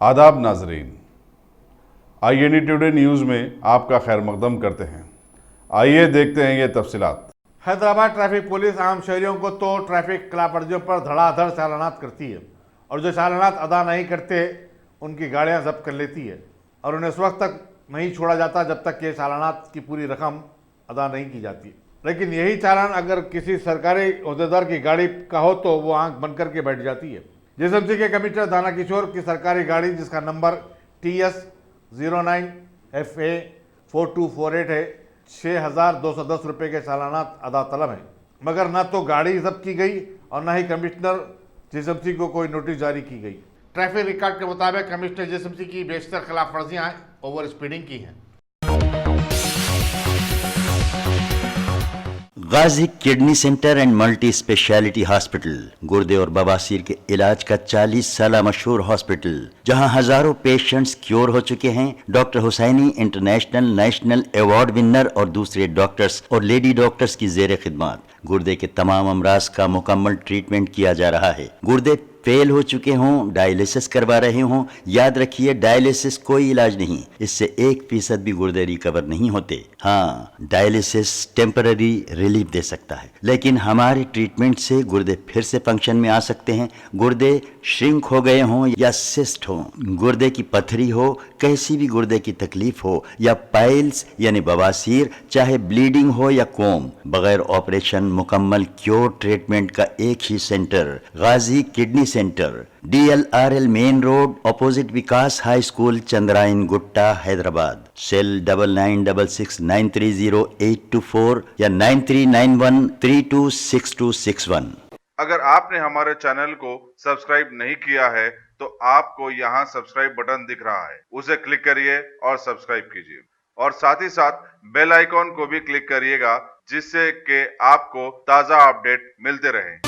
आदाब नाजरीन, INE today news में आपका खैर मकदम करते हैं। आइए देखते हैं ये तफसीलात। हैदराबाद ट्रैफिक पुलिस आम शहरियों को तो ट्रैफिक खिलाफवर्जियों पर धड़ाधड़ चालानात करती है और जो चालानात अदा नहीं करते उनकी गाड़ियां जब्त कर लेती है और उन्हें उस वक्त तक नहीं छोड़ा जाता जब तक कि चालानात की पूरी रकम अदा नहीं की जाती। लेकिन यही चालान अगर किसी सरकारी अहदेदार की गाड़ी का हो तो वो आंख बंद करके बैठ जाती है। JSMC के कमिश्नर दाना किशोर की सरकारी गाड़ी जिसका नंबर TS 09FA 4248 है, 6,210 रुपये के चालानात अदा तलब हैं, मगर न तो गाड़ी जब्त की गई और न ही कमिश्नर JSMC को कोई नोटिस जारी की गई। ट्रैफिक रिकॉर्ड के मुताबिक कमिश्नर JSMC की बेशतर खिलाफ वर्जियाँ ओवर स्पीडिंग की हैं। Ghazi kidney centre and multi speciality hospital गुर्दे और बवासीर के इलाज का 40 साल मशहूर हॉस्पिटल, जहां हजारों पेशेंट्स क्योर हो चुके हैं। Doctor Husaini international national award winner और दूसरे डॉक्टर्स और लेडी डॉक्टर्स की जेर खिदमत गुर्दे के तमाम अमराज का मुकम्मल ट्रीटमेंट किया जा रहा है। गुर्दे फेल हो चुके हों, डायलिसिस करवा रहे हों, याद रखिए डायलिसिस कोई इलाज नहीं, इससे 1% भी गुर्दे रिकवर नहीं होते। हाँ, डायलिसिस टेम्पररी रिलीफ दे सकता है, लेकिन हमारे ट्रीटमेंट से गुर्दे फिर से फंक्शन में आ सकते हैं। गुर्दे श्रिंक हो गए हों या सिस्ट हो, गुर्दे की पथरी हो, कैसी भी गुर्दे की तकलीफ हो या पाइल्स यानी बवासीर, चाहे ब्लीडिंग हो या कोम, बगैर ऑपरेशन मुकम्मल क्योर ट्रीटमेंट का एक ही centre, Ghazi kidney centre, DLRL main road, opposite Vikas high school, Chandrayan Gutta, Hyderabad. Cell 9966930824 या 9391326261। अगर आपने हमारे चैनल को सब्सक्राइब नहीं किया है तो आपको यहाँ सब्सक्राइब बटन दिख रहा है, उसे क्लिक करिए और सब्सक्राइब कीजिए और साथ ही साथ बेल आइकॉन को भी क्लिक करिएगा जिससे कि आपको ताज़ा अपडेट मिलते रहें।